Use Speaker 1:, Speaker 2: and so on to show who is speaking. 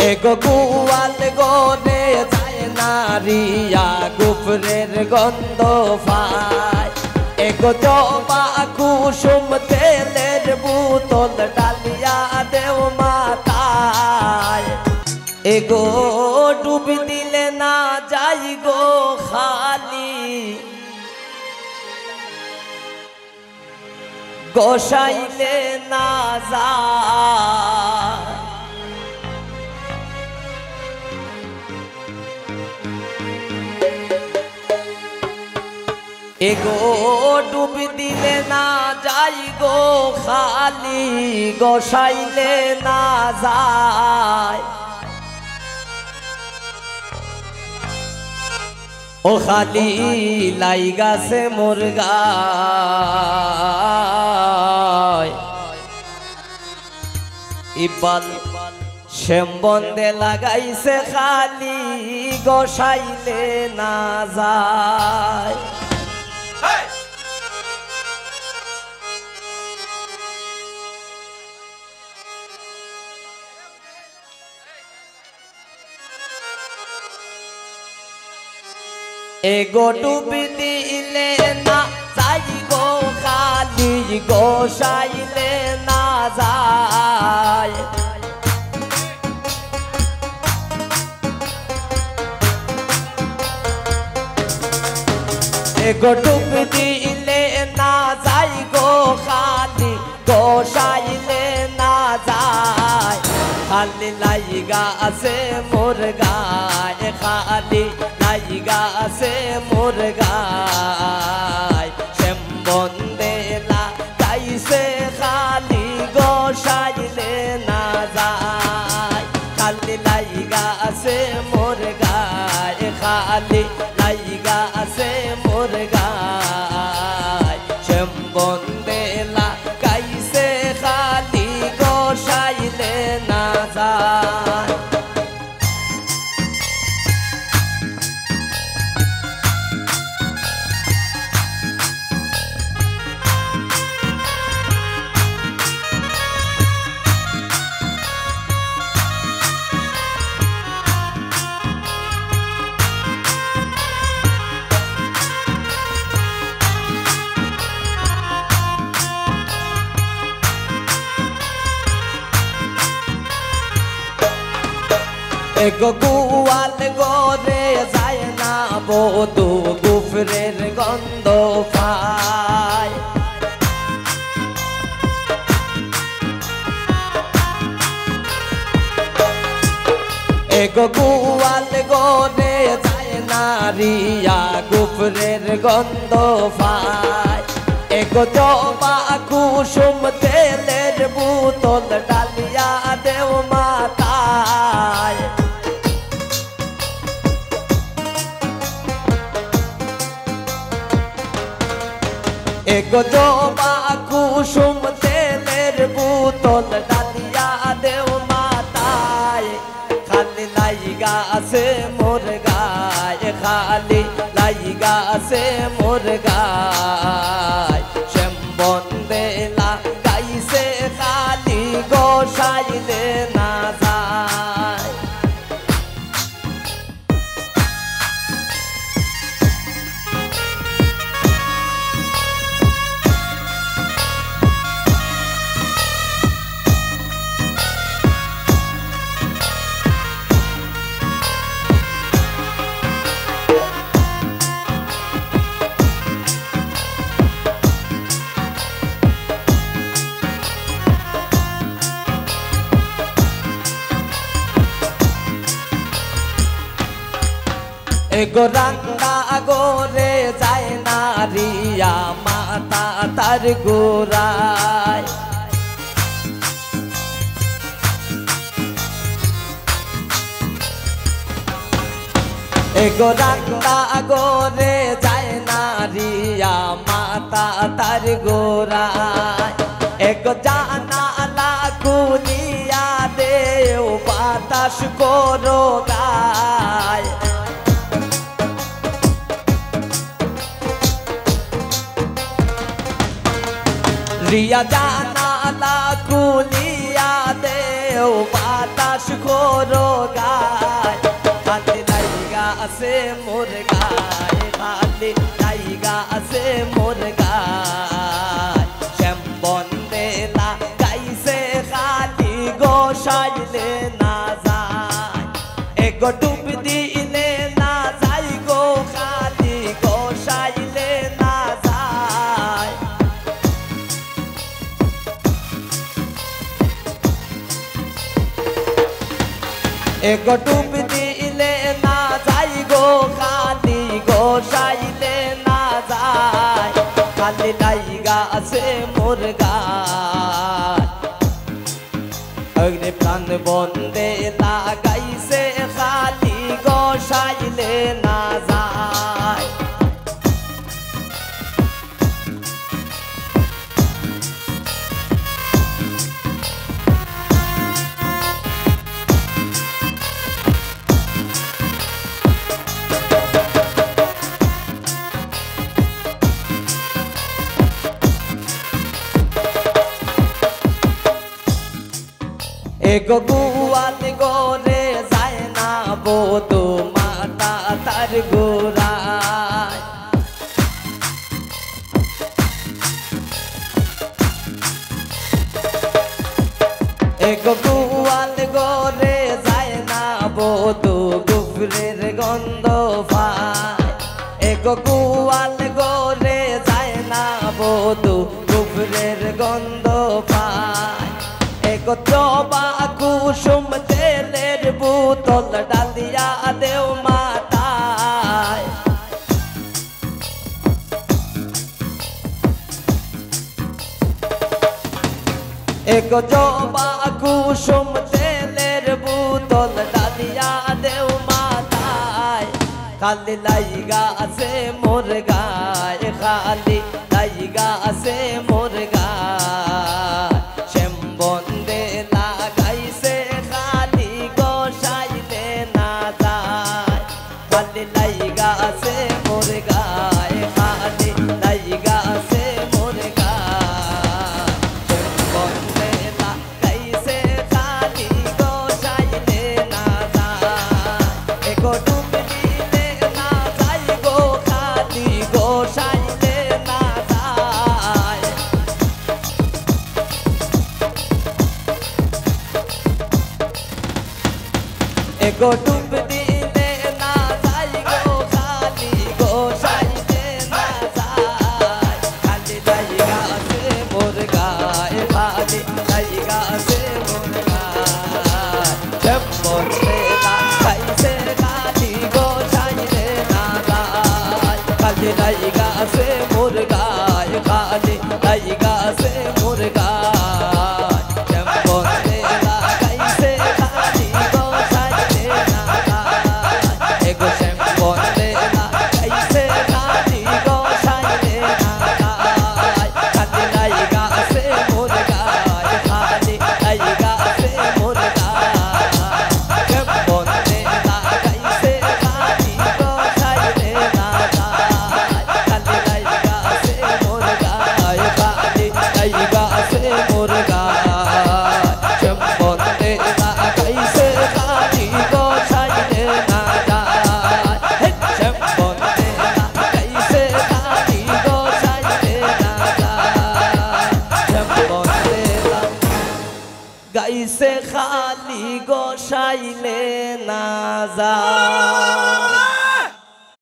Speaker 1: এগো গোয়াল গনে যায় নারিয়া গুফরের গন্ধ পায় এগো জবা কুসুম তেলের বোতল ডালিয়া দেও মাথায় এগো ডুবি দিলে না যাই গো খালি গোসাইলে না যায় এগো ডুবি দিলে না যাই গো খালি গোসাইলে না যায় ও খালি লাইগাছে মুরগায় ইবাল শ্যামবন্দে লাগাইছে খালি গোসাইলে না যায় এগো ডুবি দিলে না যাই গো খালি গোসাইলে না যায় এগো ডুবি দিলে না যাই গো খালি গোসাইলে না যায় খালি লাইগা আছে মুরগায় খালি লাইগা আছে মুরগায় শ্যামবন্দে লাগাইছে খালি গোসাইলে না যায় খালি লাইগা আছে মুরগায় খালি লাইগা আছে মুরগায় শ্যামবন্দে লাগাইছে খালি গোসাইলে না যায় এগো গোয়াল গরে যায় না বধূ গুফরের গন্ধ পায় এগো গোয়াল গরে যায় নারিয়া গুফরের গন্ধ পায় এগো জবা কুসুম তেলের বোতল ডালিয়া দেও মাথায় এগো জবা কুসুম তেলের বোতল ডালিয়া দেও মাথায় খালি লাইগা আছে মুরগায় খালি লাইগা আছে মুরগায় শ্যামবন্দে লাগাইছে খালি গোসাইলে না যায় এগো রান্না গোরে যায় নারিয়া মাতা তার গোরায় এগো রান্না গোরে যায় নারিয়া মাতা তার গোরায় এগো জানালা খুলিয়া দেও বাতাস করো গায় রিয়া জানালা খুলিয়া দেও বাতাস খোরো গায় খালি লাইগা আছে মোর গায় খালি লাইগা আছে মোর গায় শ্যাম বন্দে লাগাইছে খালি গোসাইলে না যায় এগো ডুব দিলে না যাই গো খালি গোসাইলে না যায় এগো ডুব দিলে না যাই গো খালি গোসাইলে না যায় খালি লাইগা আছে মোর গায় অগ্নি প্রাণ বন্দে লাগাইছে খালি গোসাইলে না যায় এগো গুয়াল গোরে যায় না বধূ মাতা তার গোরায় এগো গুয়াল গোরে যায় না বধূ গুফরের গন্ধ পায় এগো গুয়াল গোরে যায় না বধূ গুফরের গন্ধ পায় এগো জবা কুসুম তেলের বোতল ডালিয়া দেও মাতায় এগো জবা কুসুম তেলের বোতল ডালিয়া দেও মাতায় খালি লাইগা আছে মোর গায় খালি লাইগা আছে মোর গায় শ্যাম বন্দে লাগাইছে খালি গোসাইলে না যায় খালি লাইগা আছে মোর গায় খালি লাইগা আছে মোর গায় শ্যাম বন্দে লাগাইছে খালি গোসাইলে না যায় এগো ডুব দিলে না যাই গো খালি গোসাইলে না যায় এগো ডুব দিলে না যাই গো খালি গোসাইলে না যায় খালি লাইগা আছে মোর গায় খালি লাইগা আছে মোর গায় শ্যাম বন্দে লাগাইছে খালি গোসাইলে না যায় খালি লাইগা আছে মোর গায় খালি লাইগা আছে মোর গায় শ্যাম বন্দে লাগাইছে খালি গোসাইলে না যায় এগো শ্যাম বন্দে লাগাইছে খালি গোসাইলে না যায় খালি লাইগা আছে মোর গায় খালি লাইগা আছে মোর গায় শ্যাম বন্দে লাগাইছে খালি গোসাইলে না যায় খালি লাইগা আছে মোর গায় খালি লাইগা আছে মোর গায় শ্যাম বন্দে লাগাইছে খালি গোসাইলে না যায় শ্যাম বন্দে লাগাইছে খালি গোসাইলে না যায় শ্যাম বন্দে লাগাইছে খালি গোসাইলে না যায়।